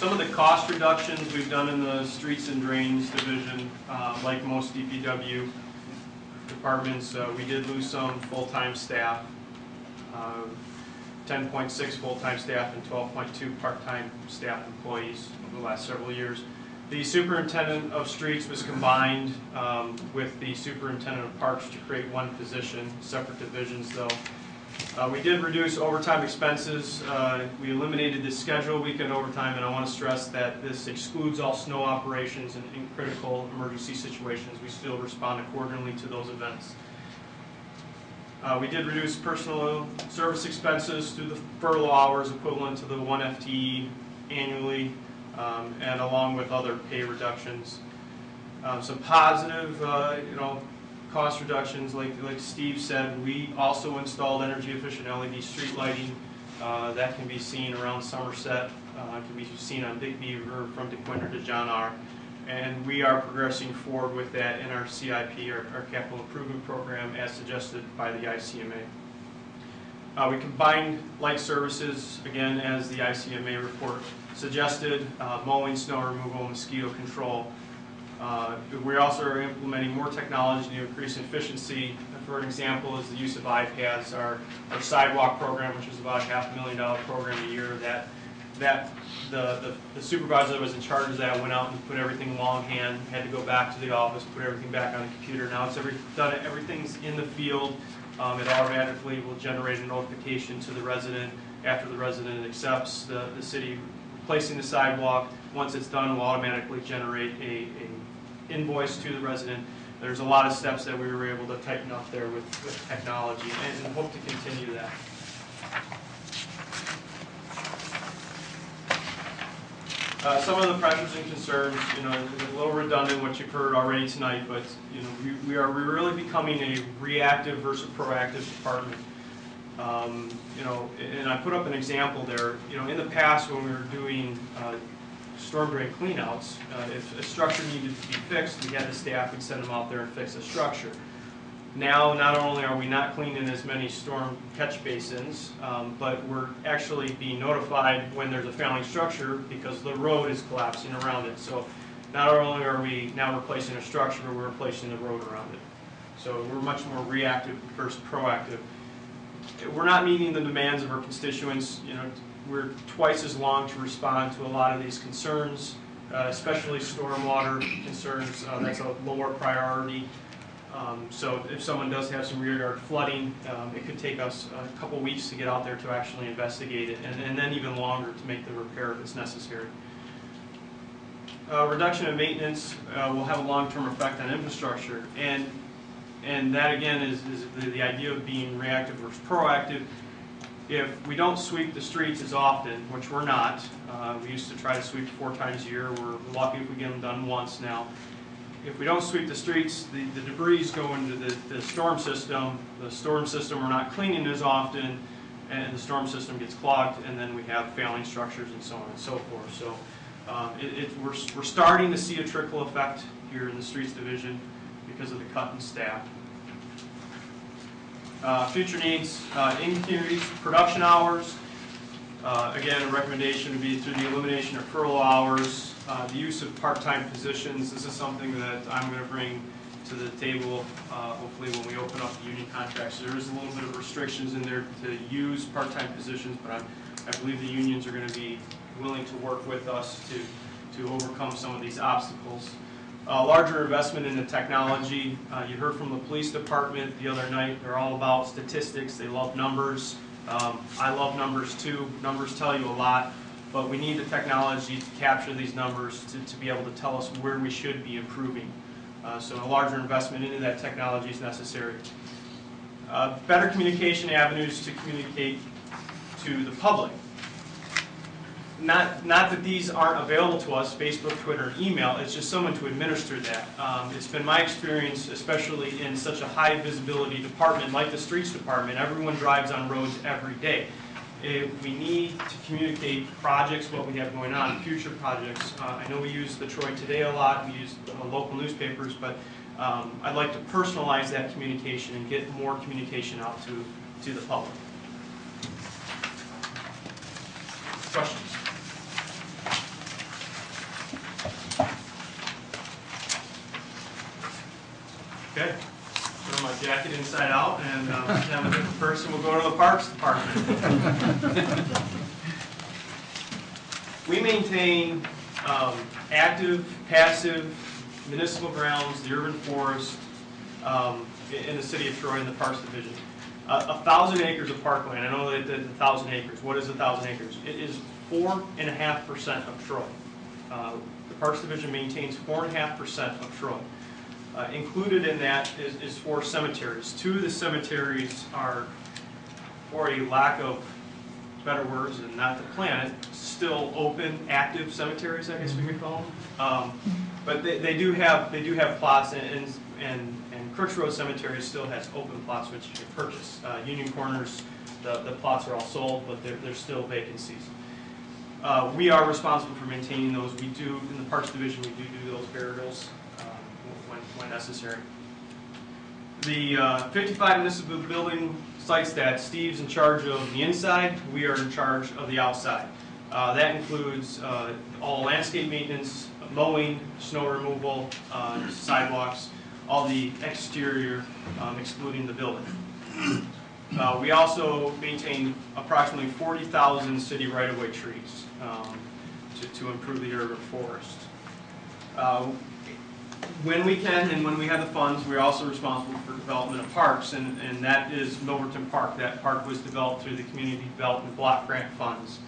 Some of the cost reductions we've done in the streets and drains division, like most DPW departments, we did lose some full-time staff, 10.6 full-time staff and 12.2 part-time staff employees over the last several years. The superintendent of streets was combined with the superintendent of parks to create one position, separate divisions though. We did reduce overtime expenses. We eliminated the scheduled weekend overtime, and I want to stress that this excludes all snow operations and in critical emergency situations. We still respond accordingly to those events. We did reduce personal service expenses through the furlough hours equivalent to the 1 FTE annually, and along with other pay reductions. Some positive, cost reductions, like Steve said, we also installed energy efficient LED street lighting. That can be seen around Somerset, can be seen on Dick Beaver from DeQuinter to John R. And we are progressing forward with that in our CIP, our capital improvement program, as suggested by the ICMA. We combined light services, again, as the ICMA report suggested, mowing, snow removal, mosquito control. We also are implementing more technology to increase efficiency. For an example, is the use of iPads. Our sidewalk program, which is about a $500,000 program a year, the supervisor that was in charge of that went out and put everything longhand, had to go back to the office, put everything back on the computer. Now it's everything's in the field. It automatically will generate a notification to the resident after the resident accepts the city placing the sidewalk. Once it's done, we'll automatically generate a invoice to the resident. There's a lot of steps that we were able to tighten up there with technology, and hope to continue that. Some of the pressures and concerns, it's a little redundant what you've heard already tonight, but we're really becoming a reactive versus proactive department. And I put up an example there. In the past when we were doing storm drain cleanouts, if a structure needed to be fixed, we had the staff, we'd send them out there and fix the structure. Now, not only are we not cleaning as many storm catch basins, but we're actually being notified when there's a failing structure because the road is collapsing around it. So not only are we now replacing a structure, but we're replacing the road around it. So we're much more reactive versus proactive. We're not meeting the demands of our constituents. We're twice as long to respond to a lot of these concerns, especially stormwater concerns. That's a lower priority. So if someone does have some rear yard flooding, it could take us a couple weeks to get out there to actually investigate it, and then even longer to make the repair if it's necessary. Reduction in maintenance will have a long-term effect on infrastructure, and that again is the idea of being reactive versus proactive. If we don't sweep the streets as often, which we're not, we used to try to sweep 4 times a year. We're lucky if we get them done once now. If we don't sweep the streets, the debris go into the storm system. The storm system we're not cleaning as often, and the storm system gets clogged, and then we have failing structures and so on and so forth. So we're starting to see a trickle effect here in the streets division because of the cut in staff. Future needs, increased production hours. Again, a recommendation would be through the elimination of furlough hours, the use of part-time positions. This is something that I'm going to bring to the table hopefully when we open up the union contracts. There is a little bit of restrictions in there to use part-time positions, but I believe the unions are going to be willing to work with us to overcome some of these obstacles. Larger investment in the technology. You heard from the police department the other night. They're all about statistics. They love numbers. I love numbers too. Numbers tell you a lot, but we need the technology to capture these numbers to be able to tell us where we should be improving. So a larger investment into that technology is necessary. Better communication avenues to communicate to the public. Not that these aren't available to us, Facebook, Twitter, email, it's just someone to administer that. It's been my experience, especially in such a high visibility department like the streets department, everyone drives on roads every day. We need to communicate projects, what we have going on, future projects. I know we use the Troy Today a lot, we use local newspapers, but I'd like to personalize that communication and get more communication out to the public. Questions? Then a different person will go to the Parks Department. We maintain active, passive municipal grounds, the urban forest, in the city of Troy in the Parks Division. 1,000 acres of parkland. I know that it's 1,000 acres. What is 1,000 acres? It is 4.5% of Troy. The Parks Division maintains 4.5% of Troy. Included in that is 4 cemeteries. 2 of the cemeteries are, for a lack of better words and not to plan it, still open, active cemeteries, I guess we could call them. But they do have plots, and Crooks Road Cemetery still has open plots which you can purchase. Union Corners, the plots are all sold, but there's still vacancies. We are responsible for maintaining those. We do, in the Parks Division, we do those burials when necessary. The 55 municipal building sites that Steve's in charge of the inside, we are in charge of the outside. That includes all landscape maintenance, mowing, snow removal, sidewalks, all the exterior, excluding the building. We also maintain approximately 40,000 city right-of-way trees to improve the urban forest. When we can and when we have the funds, we're also responsible for development of parks, and that is Milverton Park. That park was developed through the Community Development Block Grant Funds,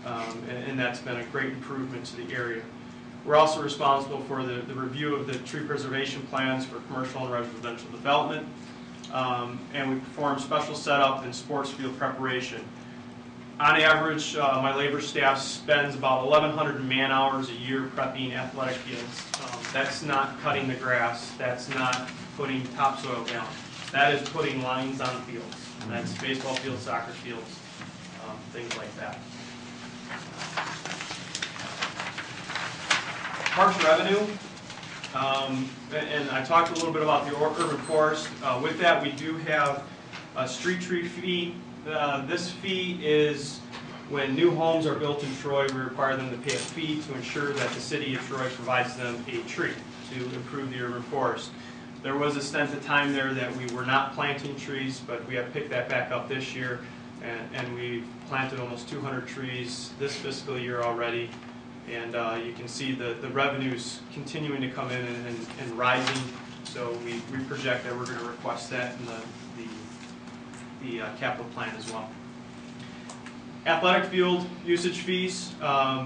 and that's been a great improvement to the area. We're also responsible for the review of the tree preservation plans for commercial and residential development, and we perform special setup and sports field preparation. On average, my labor staff spends about 1,100 man-hours a year prepping athletic fields. That's not cutting the grass. That's not putting topsoil down. That is putting lines on fields. That's baseball fields, soccer fields, things like that. Parks revenue, and I talked a little bit about the urban forest. With that, we do have a street tree fee. This fee is when new homes are built in Troy, we require them to pay a fee to ensure that the city of Troy provides them a tree to improve the urban forest. There was a stint of time there that we were not planting trees, but we have picked that back up this year, and we've planted almost 200 trees this fiscal year already. And you can see the revenues continuing to come in and rising, so we project that we're going to request that in the capital plan as well. Athletic field usage fees,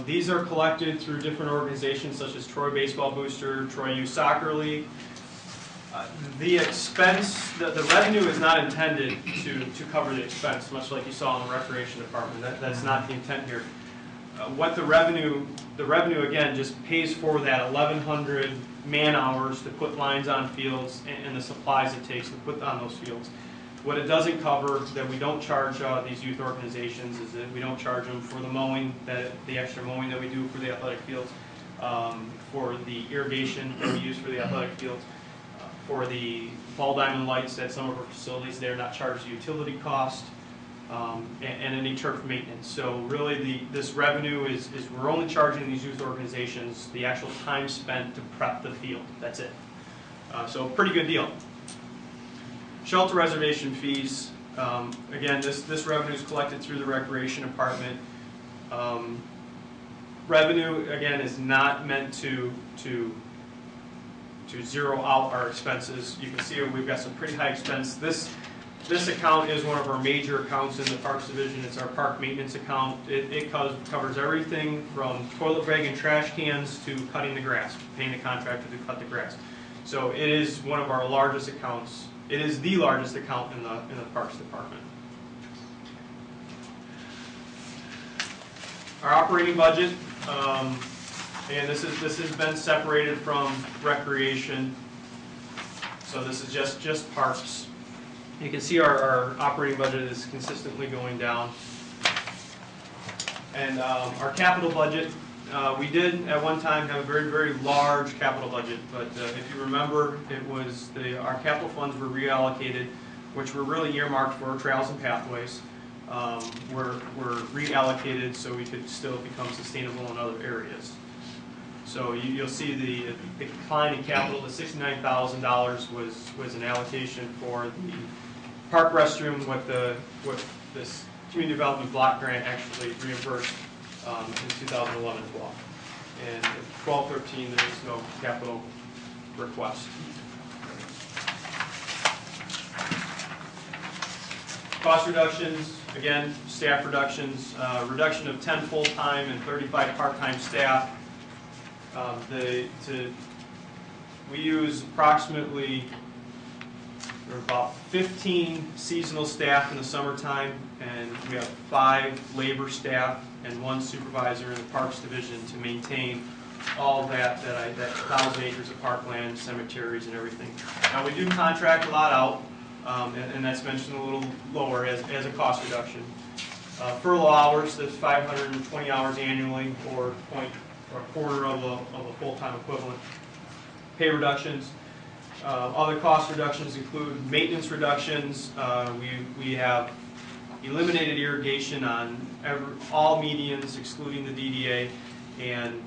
these are collected through different organizations such as Troy Baseball Booster, Troy Youth Soccer League. The expense, the revenue is not intended to cover the expense, much like you saw in the recreation department. That's not the intent here. What the revenue again just pays for that 1,100 man-hours to put lines on fields and the supplies it takes to put on those fields. What it doesn't cover, that we don't charge these youth organizations, is that we don't charge them for the mowing, the extra mowing that we do for the athletic fields, for the irrigation that we use for the athletic fields, for the ball diamond lights at some of our facilities. They're not charged utility cost, and any turf maintenance. So really this revenue is we're only charging these youth organizations the actual time spent to prep the field. That's it. So pretty good deal. Shelter reservation fees, again, this revenue is collected through the recreation department. Revenue, again, is not meant to zero out our expenses. You can see we've got some pretty high expense. This account is one of our major accounts in the Parks Division. It's our park maintenance account. It covers everything from toilet bag and trash cans to cutting the grass, paying the contractor to cut the grass. So it is one of our largest accounts. It is the largest account in the Parks Department. Our operating budget, and this has been separated from recreation. So this is just parks. You can see our operating budget is consistently going down. And our capital budget, we did at one time have a very, very large capital budget, but if you remember, it was our capital funds were reallocated, which were really earmarked for trails and pathways, were reallocated so we could still become sustainable in other areas. So you'll see the decline in capital. The $69,000 was an allocation for the park restroom, what this community development block grant actually reimbursed in 2011 as well. And in 12-13, there is no capital request. Cost reductions, again, staff reductions, reduction of 10 full-time and 35 part-time staff. We use approximately about 15 seasonal staff in the summertime, and we have 5 labor staff and 1 supervisor in the Parks Division to maintain all that 1,000 acres of parkland, cemeteries, and everything. Now, we do contract a lot out, and that's mentioned a little lower as a cost reduction. Furlough hours, that's 520 hours annually, or a quarter of a full-time equivalent. Pay reductions. Other cost reductions include maintenance reductions. We have eliminated irrigation on all medians, excluding the DDA, and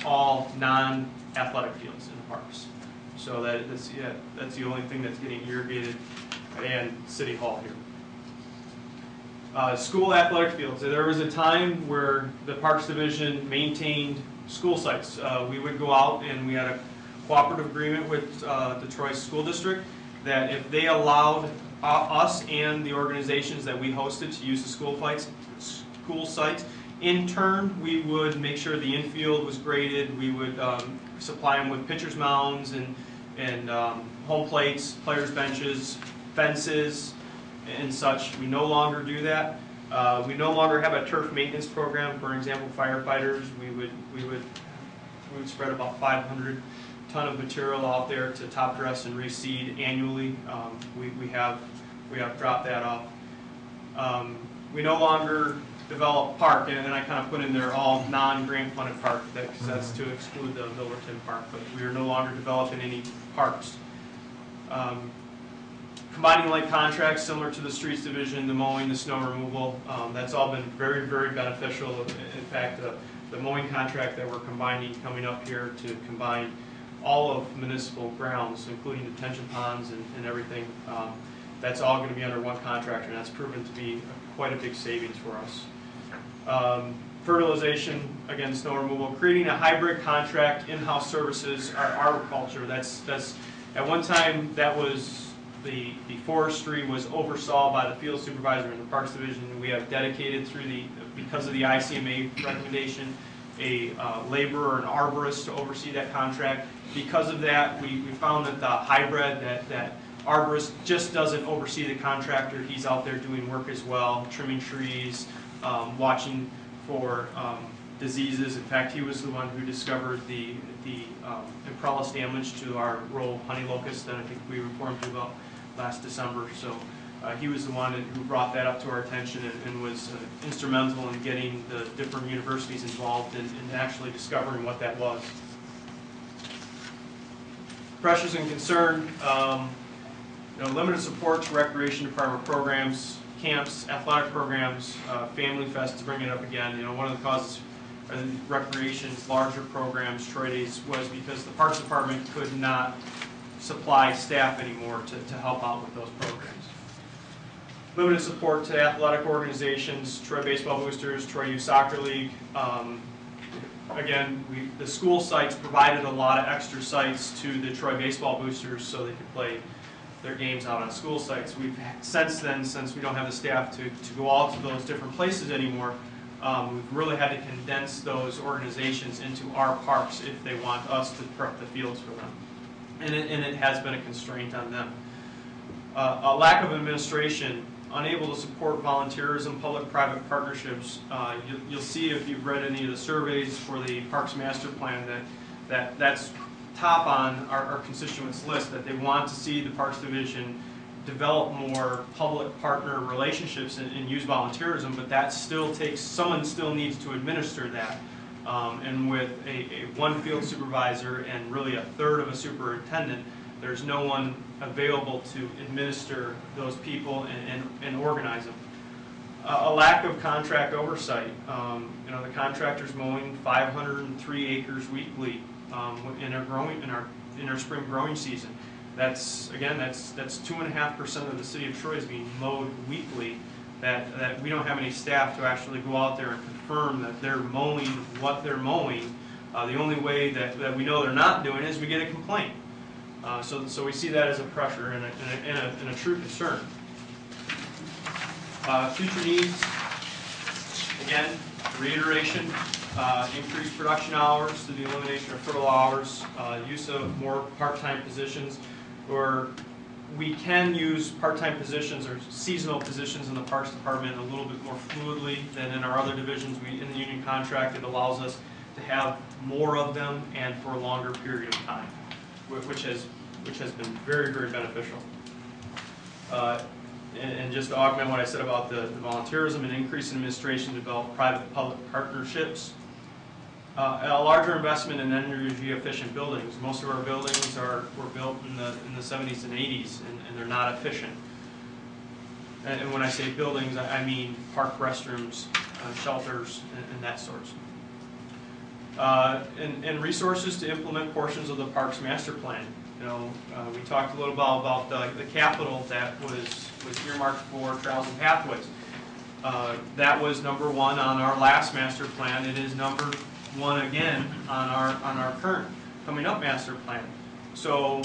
all non-athletic fields in the parks. So that's the only thing that's getting irrigated, and City Hall here. School athletic fields. There was a time where the Parks Division maintained school sites. We would go out and we had a cooperative agreement with the Troy School District that if they allowed us and the organizations that we hosted to use the school sites, in turn we would make sure the infield was graded. We would supply them with pitchers mounds and home plates, players benches, fences, and such. We no longer do that. We no longer have a turf maintenance program. For example, firefighters, we would spread about 500 ton of material out there to top dress and reseed annually. We have dropped that off. We no longer develop park, and I kind of put in there all non-grant funded park, because that's to exclude the Milverton Park, but we are no longer developing any parks. Combining like contracts similar to the streets division, the mowing, the snow removal, that's all been very, very beneficial. In fact, the mowing contract that we're coming up here to combine all of municipal grounds, including detention ponds and everything, that's all going to be under one contractor, and that's proven to be quite a big savings for us. Fertilization, again, snow removal, creating a hybrid contract, in-house services, our agriculture. That's at one time that was the forestry was oversaw by the field supervisor in the Parks Division. We have dedicated because of the ICMA recommendation, a laborer, an arborist to oversee that contract. Because of that, we found that the hybrid, that arborist just doesn't oversee the contractor. He's out there doing work as well, trimming trees, watching for diseases. In fact, he was the one who discovered the Imprellis damage to our row honey locust that I think we informed you about last December. So he was the one who brought that up to our attention and was instrumental in getting the different universities involved in actually discovering what that was. Pressures and concern, limited support to recreation department programs, camps, athletic programs, Family Fest, to bring it up again. One of the causes of recreation's larger programs, Troy Days, was because the Parks Department could not supply staff anymore to help out with those programs. Limited support to athletic organizations, Troy Baseball Boosters, Troy Youth Soccer League. Again, the school sites provided a lot of extra sites to the Troy Baseball Boosters so they could play their games out on school sites. Since we don't have the staff to go out to those different places anymore, we've really had to condense those organizations into our parks if they want us to prep the fields for them. And it has been a constraint on them. A lack of administration, unable to support volunteerism, public-private partnerships. You'll see if you've read any of the surveys for the Parks Master Plan that's top on our constituents list, that they want to see the Parks Division develop more public partner relationships and use volunteerism, but that still takes, someone still needs to administer that. And with a one field supervisor and really a third of a superintendent, there's no one available to administer those people and organize them. A lack of contract oversight. The contractor's mowing 503 acres weekly in our spring growing season. That's 2.5% of the city of Troy is being mowed weekly. That we don't have any staff to actually go out there and confirm that they're mowing what they're mowing. The only way that we know they're not doing is we get a complaint. So we see that as a pressure and a true concern. Future needs, again, reiteration, increased production hours through the elimination of fertile hours, use of more part-time positions, or we can use part-time positions or seasonal positions in the Parks Department a little bit more fluidly than in our other divisions. In the union contract, it allows us to have more of them and for a longer period of time, which has been very, very beneficial. And just to augment what I said about the volunteerism and increase in administration to develop private-public partnerships, a larger investment in energy-efficient buildings. Most of our buildings were built in the 70s and 80s, and they're not efficient. And when I say buildings, I mean park restrooms, shelters, and that sort. And resources to implement portions of the parks master plan. We talked a little about the capital that was earmarked for trails and pathways. That was number one on our last master plan. It is number one again on our current coming up master plan. So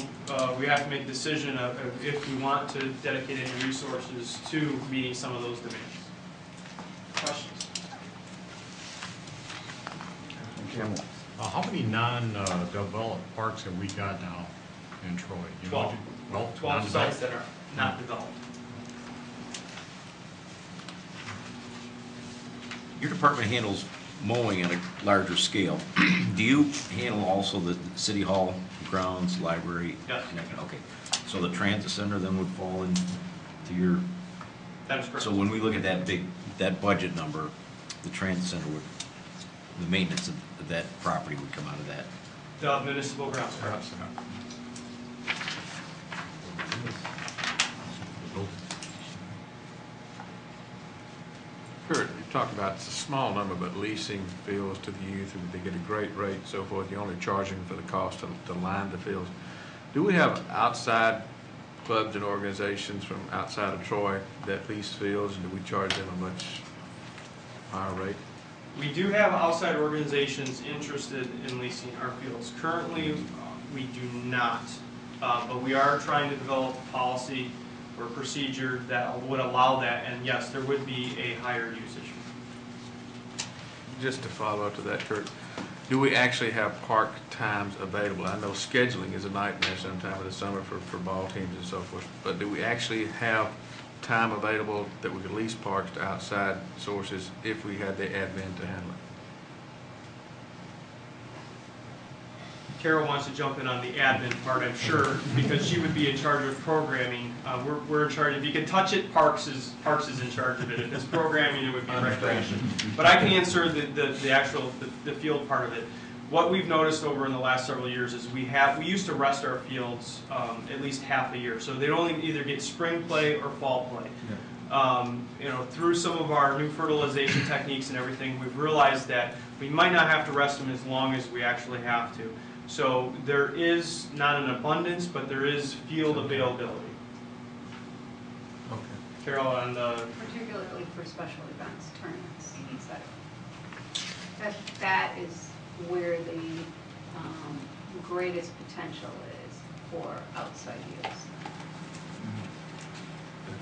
we have to make a decision of if we want to dedicate any resources to meeting some of those demands. Questions? How many non-developed parks have we got now in Troy? 12. 12 sites that are not developed. Your department handles mowing at a larger scale. Do you handle also the city hall grounds, library? Yes. Okay. So the transit center then would fall into your. That is correct. So when we look at that budget number, the transit center would, the maintenance of that property would come out of that. The municipal grounds. Kurt, you talked about it's a small number, but leasing fields to the youth, and they get a great rate and so forth. You're only charging for the cost to line the fields. Do we have outside clubs and organizations from outside of Troy that lease fields, and do we charge them a much higher rate? We do have outside organizations interested in leasing our fields. Currently, we do not, but we are trying to develop a policy or procedure that would allow that, and yes, there would be a higher usage. Just to follow up to that, Kurt, do we actually have park times available? I know scheduling is a nightmare sometime in the summer for ball teams and so forth, but do we actually have time available that we could lease parks to outside sources if we had the admin to handle it? Carol wants to jump in on the admin part, I'm sure, because she would be in charge of programming. We're in charge. If you can touch it, Parks is in charge of it. If it's programming, it would be recreation. But I can answer the actual field part of it. What we've noticed over in the last several years is we used to rest our fields at least half a year, so they'd only either get spring play or fall play. Yeah. Through some of our new fertilization techniques and everything, we've realized that we might not have to rest them as long as we actually have to. So there is not an abundance, but there is field availability. Okay. Carol, on the... Particularly for special events, tournaments, etc. That is where the greatest potential is for outside use.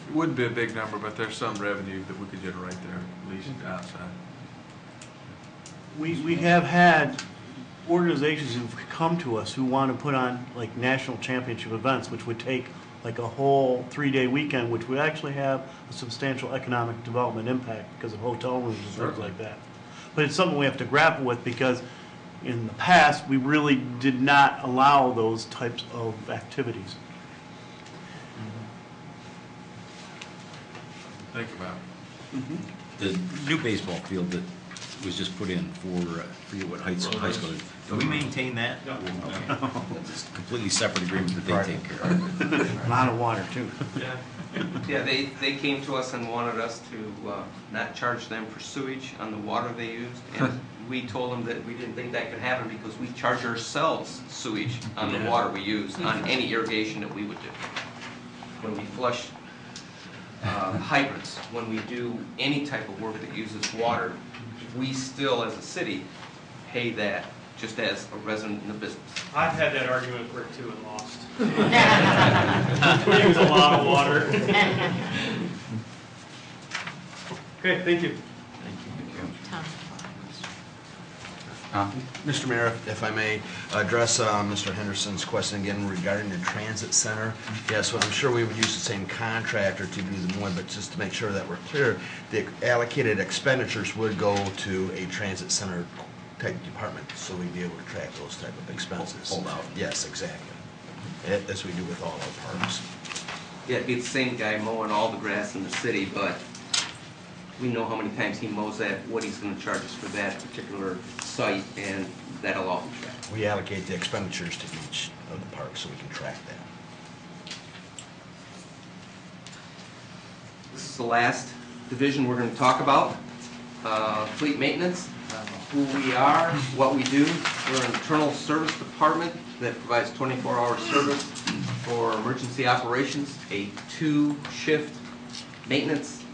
It wouldn't be a big number, but there's some revenue that we could generate there, at least outside. We have had organizations who've come to us who want to put on like national championship events, which would take like a whole 3-day weekend, which would actually have a substantial economic development impact because of hotel rooms and things like that. But it's something we have to grapple with because in the past we really did not allow those types of activities. Think about it. The new baseball field that was just put in for, I forget what high school is. Do we maintain that? No. Okay. It's a completely separate agreement that they take care of. A lot of water too. Yeah. Yeah, they came to us and wanted us to not charge them for sewage on the water they used, and we told them that we didn't think that could happen because we charge ourselves sewage on the water we use on any irrigation that we would do. When we flush hydrants, when we do any type of work that uses water, we still, as a city, pay that just as a resident in the business. I've had that argument with Rick too and lost. We use a lot of water. Okay, thank you. Mr. Mayor, if I may address Mr. Henderson's question again regarding the transit center. Yes, well, I'm sure we would use the same contractor to do the more, but just to make sure that we're clear, the allocated expenditures would go to a transit center type department, so we'd be able to track those type of expenses. Hold out. Yes, exactly. As we do with all our parks. Yeah, it'd be the same guy mowing all the grass in the city, but we know how many times he mows that, what he's gonna charge us for that particular site, and that'll all be tracked. We allocate the expenditures to each of the parks so we can track that. This is the last division we're gonna talk about, fleet maintenance, who we are, what we do. We're an internal service department that provides 24-hour service for emergency operations, a 2-shift maintenance.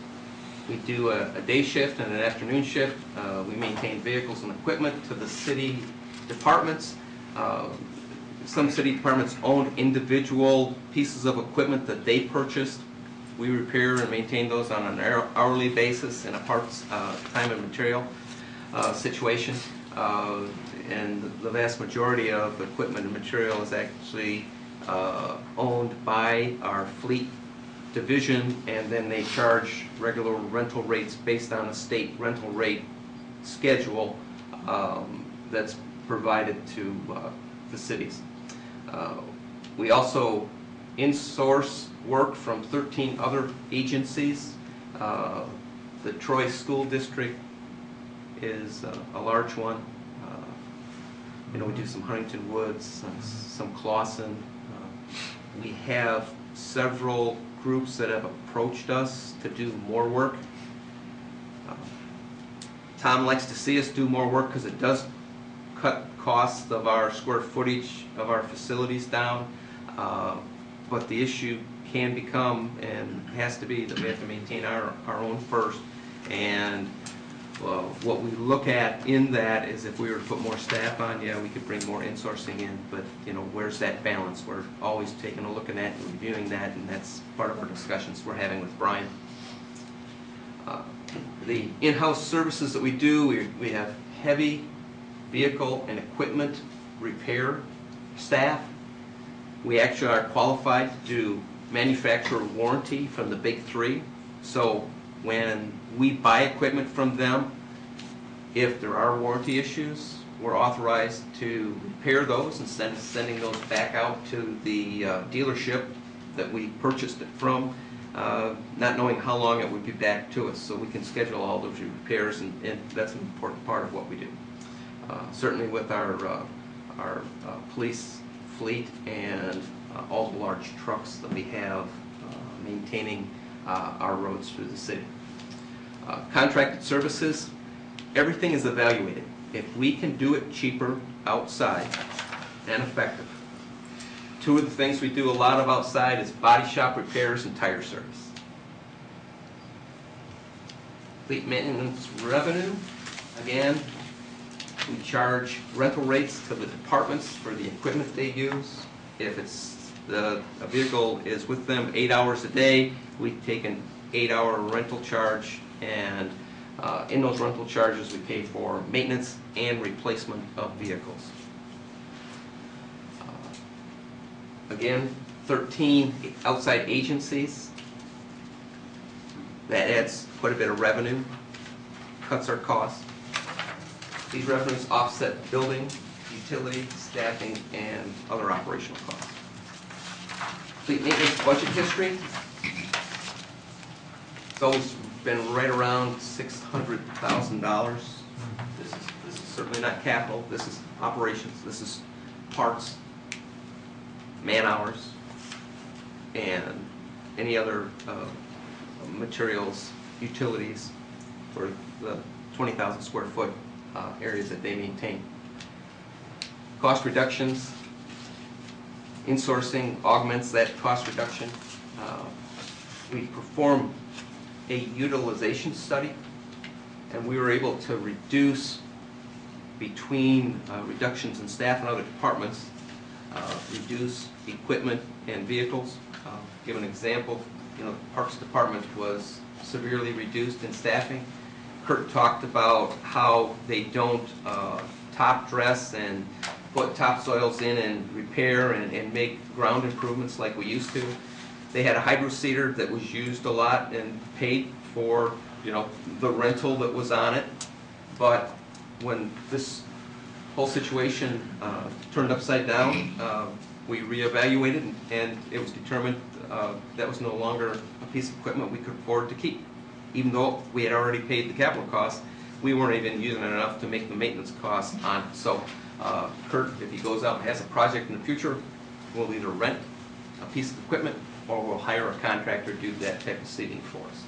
We do a day shift and an afternoon shift. We maintain vehicles and equipment to the city departments. Some city departments own individual pieces of equipment that they purchased. We repair and maintain those on an hourly basis in a parts, time and material situation. And the vast majority of equipment and material is actually owned by our fleet division, and then they charge regular rental rates based on a state rental rate schedule that's provided to the cities. We also in-source work from 13 other agencies. The Troy School District is a large one. You know, we do some Huntington Woods, some Clawson. We have several groups that have approached us to do more work. Tom likes to see us do more work because it does cut costs of our square footage of our facilities down. But the issue can become, and has to be, that we have to maintain our own first. And what we look at in that is if we were to put more staff on, yeah, we could bring more insourcing in, but you know, where's that balance? We're always taking a look at that and reviewing that, and that's part of our discussions we're having with Brian. The in-house services that we do, we have heavy vehicle and equipment repair staff. We actually are qualified to do manufacturer warranty from the big three. So when we buy equipment from them, if there are warranty issues, we're authorized to repair those instead of sending those back out to the dealership that we purchased it from, not knowing how long it would be back to us. So we can schedule all those repairs, and that's an important part of what we do. Certainly with our police fleet and all the large trucks that we have maintaining our roads through the city. Contracted services, everything is evaluated. If we can do it cheaper outside and effective. Two of the things we do a lot of outside is body shop repairs and tire service. Fleet maintenance revenue, again, we charge rental rates to the departments for the equipment they use. If it's a vehicle is with them 8 hours a day, we take an 8-hour rental charge, and in those rental charges we pay for maintenance and replacement of vehicles. Again, 13 outside agencies. That adds quite a bit of revenue, cuts our costs. These revenues offset building, utility, staffing, and other operational costs. Fleet maintenance budget history. It's always been right around $600,000. This is certainly not capital. This is operations. This is parts, man hours, and any other materials, utilities for the 20,000 square foot areas that they maintain. Cost reductions, insourcing augments that cost reduction. We performed a utilization study, and we were able to reduce between reductions in staff and other departments, reduce equipment and vehicles. Give an example, the Parks Department was severely reduced in staffing. Kurt talked about how they don't top dress and put topsoils in and repair and make ground improvements like we used to. They had a hydro seeder that was used a lot and paid for, the rental that was on it. But when this whole situation turned upside down, we reevaluated, and it was determined that was no longer a piece of equipment we could afford to keep. Even though we had already paid the capital costs, we weren't even using it enough to make the maintenance costs on it. So Kurt, if he goes out and has a project in the future, we'll either rent a piece of equipment or we'll hire a contractor to do that type of seating for us.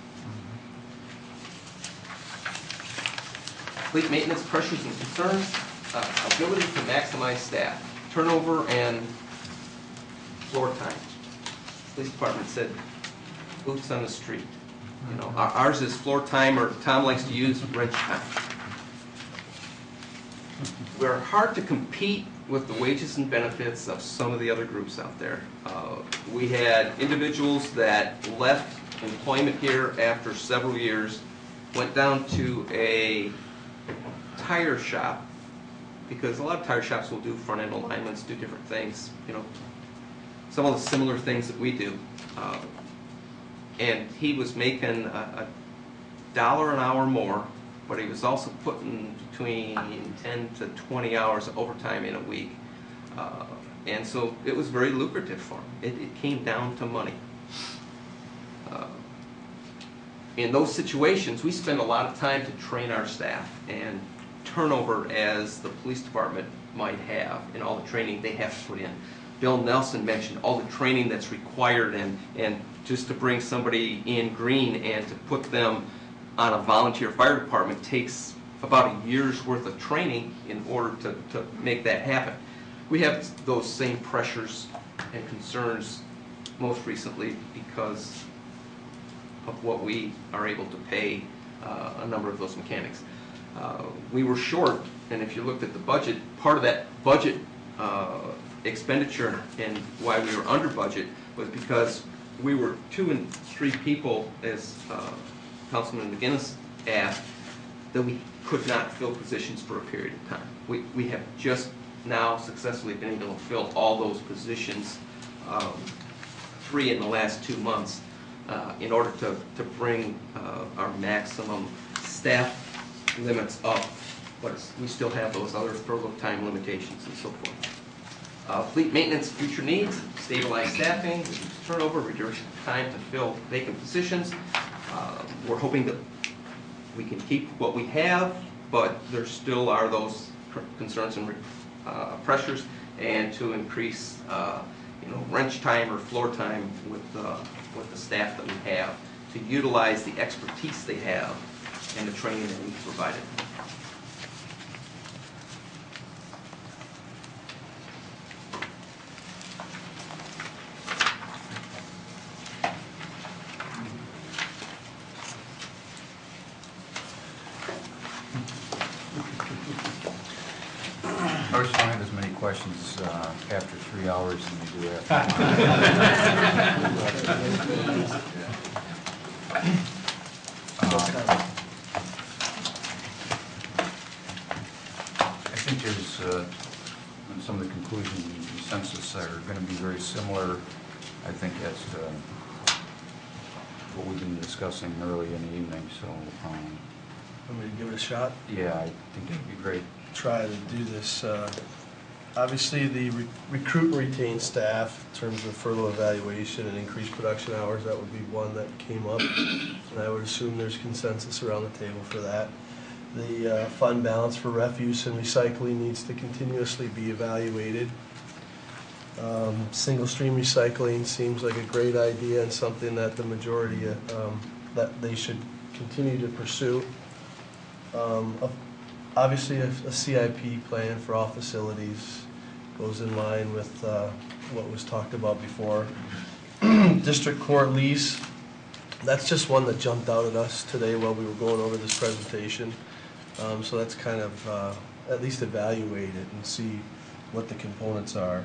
Fleet maintenance pressures and concerns, ability to maximize staff, turnover and floor time. Police department said boots on the street. Ours is floor time, or Tom likes to use wrench time. We're hard to compete with the wages and benefits of some of the other groups out there. We had individuals that left employment here after several years, went down to a tire shop, because a lot of tire shops will do front end alignments, do different things, some of the similar things that we do. And he was making $1 an hour more, but he was also putting between 10 to 20 hours of overtime in a week. And so it was very lucrative for him. It came down to money. In those situations, we spend a lot of time to train our staff, and turnover, as the police department might have, in all the training they have to put in. Bill Nelson mentioned all the training that's required, and just to bring somebody in green and to put them on a volunteer fire department takes about a year's worth of training in order to make that happen. We have those same pressures and concerns most recently because of what we are able to pay a number of those mechanics. We were short, and if you looked at the budget, part of that budget expenditure and why we were under budget was because we were 2 and 3 people, as Councilman McGinnis asked, that we could not fill positions for a period of time. We have just now successfully been able to fill all those positions, 3 in the last 2 months, in order to bring our maximum staff limits up, but we still have those other furlough time limitations and so forth. Fleet maintenance future needs, stabilize staffing, reduce turnover, reduce time to fill vacant positions. We're hoping that we can keep what we have, but there still are those concerns and pressures, and to increase wrench time or floor time with the staff that we have, to utilize the expertise they have and the training that we've provided. I always find as many questions after 3 hours than you do after 1 hour. I think there's some of the conclusions and consensus are going to be very similar, I think, as to what we've been discussing early in the evening. So, Want me to give it a shot? yeah, I think that'd be great. Try to do this. Obviously, the recruit and retain staff in terms of furlough evaluation and increased production hours, that would be one that came up. And I would assume there's consensus around the table for that. The fund balance for refuse and recycling needs to continuously be evaluated. Single stream recycling seems like a great idea and something that the majority, that they should continue to pursue. Obviously, a CIP plan for all facilities goes in line with what was talked about before. District court lease, that's just one that jumped out at us today while we were going over this presentation. So that's kind of, at least evaluate it and see what the components are.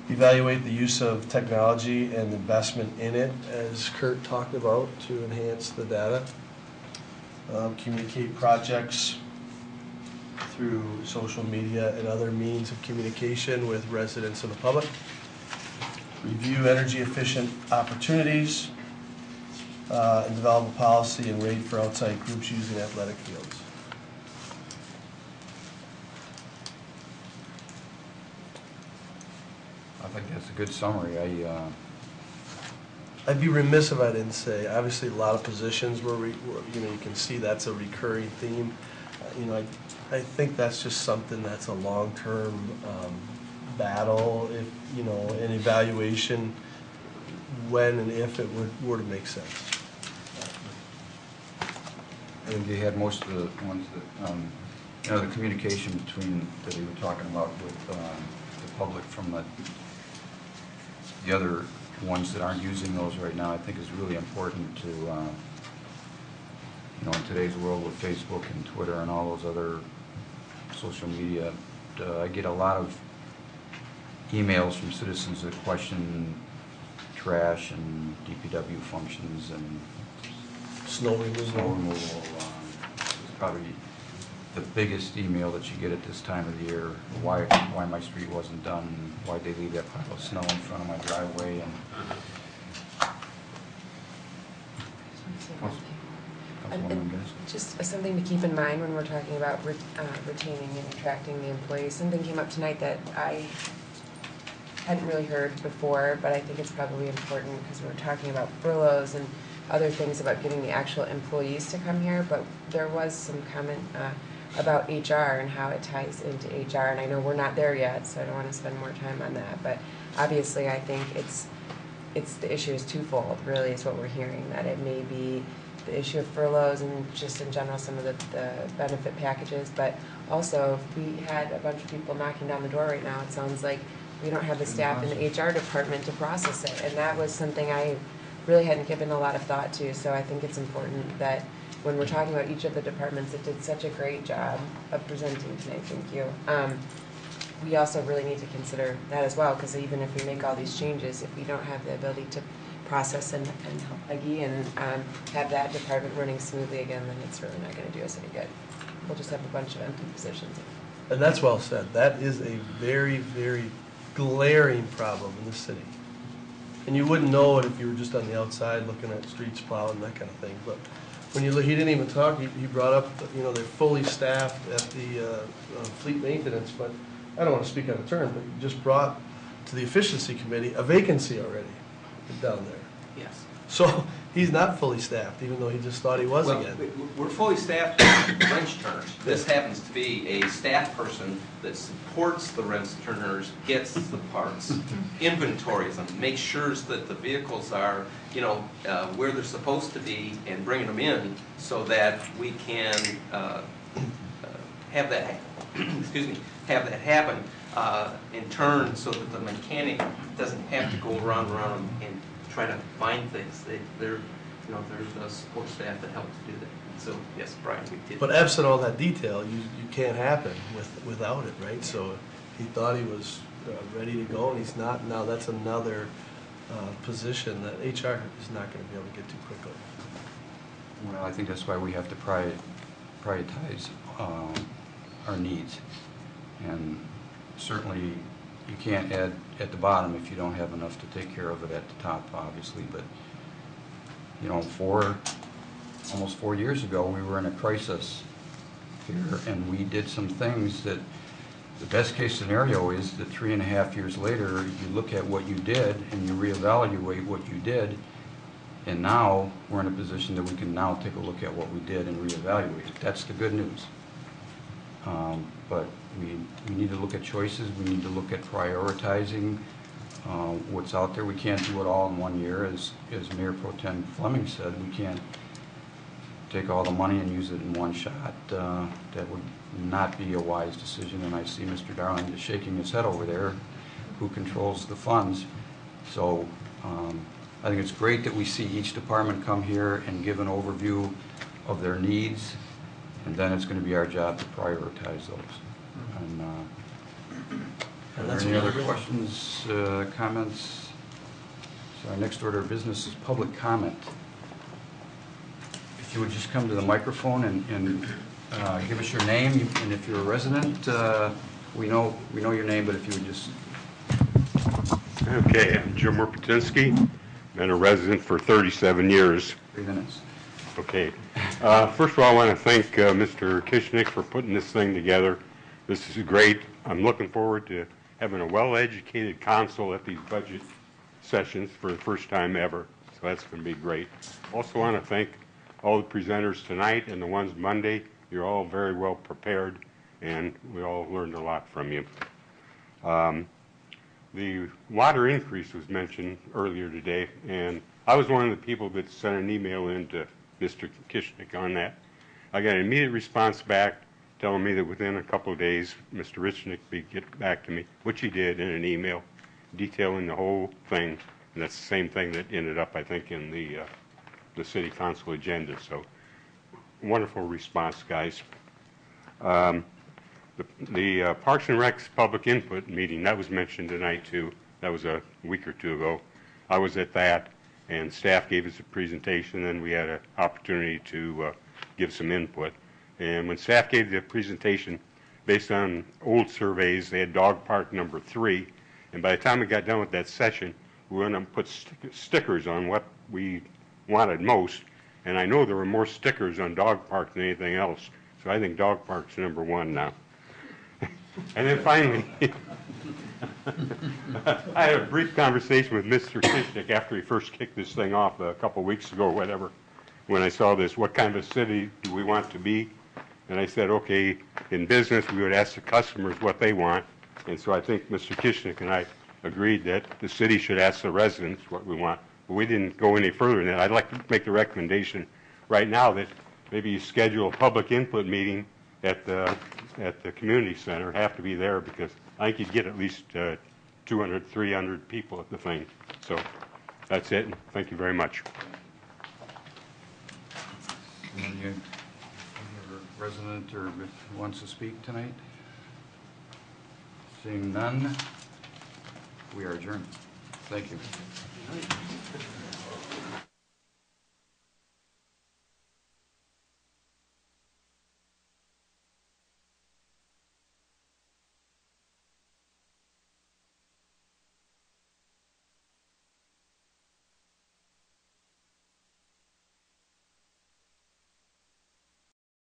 Evaluate the use of technology and investment in it, as Kurt talked about, to enhance the data. Communicate projects through social media and other means of communication with residents and the public. Review energy efficient opportunities, and develop a policy and rate for outside groups using athletic fields. I think that's a good summary. I'd be remiss if I didn't say, obviously, a lot of positions where you can see that's a recurring theme. I think that's just something that's a long-term battle, if, an evaluation when and if it were to make sense. I think you had most of the ones that, the communication between, that you were talking about with the public from the other ones that aren't using those right now, I think is really important to, in today's world with Facebook and Twitter and all those other social media. I get a lot of emails from citizens that question trash and DPW functions and Snow removal. It's probably the biggest email that you get at this time of the year, why my street wasn't done, why they leave that pile of snow in front of my driveway. And just something to keep in mind when we're talking about retaining and attracting the employees. Something came up tonight that I hadn't really heard before, but I think it's probably important because we're talking about furloughs and other things about getting the actual employees to come here, but there was some comment about HR and how it ties into HR, and I know we're not there yet, so I don't want to spend more time on that, but obviously I think the issue is twofold, really, is what we're hearing, that it may be the issue of furloughs and just in general some of the benefit packages, but also if we had a bunch of people knocking down the door right now, it sounds like we don't have the staff in the HR department to process it, and that was something I really hadn't given a lot of thought to, so I think it's important that when we're talking about each of the departments that did such a great job of presenting tonight, thank you, we also really need to consider that as well, because even if we make all these changes, if we don't have the ability to process and help Peggy and have that department running smoothly again, then it's really not going to do us any good. We'll just have a bunch of empty positions. And that's well said. That is a very, very glaring problem in the city. And you wouldn't know it if you were just on the outside looking at streets plowed and that kind of thing. But when you look, he didn't even talk, he brought up, they're fully staffed at the fleet maintenance, but I don't want to speak out of turn, but you just brought to the efficiency committee a vacancy already down there. Yes. So he's not fully staffed, even though he just thought he was again. We're fully staffed with wrench turners. This happens to be a staff person that supports the wrench turners, gets the parts, inventories them, makes sure that the vehicles are, where they're supposed to be, and bringing them in so that we can have that, have that happen in turn, so that the mechanic doesn't have to go around and try to find things. There's a support staff that help to do that. So yes, Brian, we did. But absent all that detail, you can't happen without it, right? So he thought he was ready to go, and he's not. Now that's another position that HR is not going to be able to get to quickly. Well, I think that's why we have to prioritize our needs. And certainly you can't add at the bottom if you don't have enough to take care of it at the top, obviously. But, almost 4 years ago, we were in a crisis here, and we did some things that the best case scenario is that 3.5 years later, you look at what you did and you reevaluate what you did, and now we're in a position that we can now take a look at what we did and reevaluate it. That's the good news. But we need to look at choices. We need to look at prioritizing what's out there. We can't do it all in 1 year. As Mayor Pro Tem Fleming said, we can't take all the money and use it in one shot. That would not be a wise decision, and I see Mr. Darling just shaking his head over there, who controls the funds. So I think it's great that we see each department come here and give an overview of their needs, and then it's going to be our job to prioritize those. And are there any other questions, comments? So our next order of business is public comment. If you would just come to the microphone and give us your name, and if you're a resident, we know your name, but if you would just... Okay, I'm Jim Werpatinsky, been a resident for 37 years. 3 minutes. Okay. First of all, I want to thank Mr. Kishnick for putting this thing together. This is great. I'm looking forward to having a well-educated council at these budget sessions for the first time ever. So that's going to be great. Also want to thank all the presenters tonight and the ones Monday. You're all very well prepared, and we all learned a lot from you. The water increase was mentioned earlier today, and I was one of the people that sent an email in to Mr. Kishnick on that. I got an immediate response back telling me that within a couple of days, Mr. Richnick would get back to me, which he did in an email detailing the whole thing. And that's the same thing that ended up, I think, in the city council agenda. So wonderful response, guys. The Parks and Recs public input meeting, that was mentioned tonight too. That was a week or two ago. I was at that, and staff gave us a presentation, and we had an opportunity to give some input. And when staff gave the presentation, based on old surveys, they had dog park number 3. And by the time we got done with that session, we went and put stickers on what we wanted most. And I know there were more stickers on dog park than anything else. So I think dog park's number 1 now. And then finally, I had a brief conversation with Mr. Kishnick after he first kicked this thing off a couple weeks ago or whatever, when I saw this, what kind of a city do we want to be? And I said, okay, in business, we would ask the customers what they want. And so I think Mr. Kishnick and I agreed that the city should ask the residents what we want. But we didn't go any further than that. I'd like to make the recommendation right now that maybe you schedule a public input meeting at the community center. Have to be there because I think you'd get at least 200, 300 people at the thing. So that's it. Thank you very much. Any resident or wants to speak tonight? Seeing none, we are adjourned. Thank you.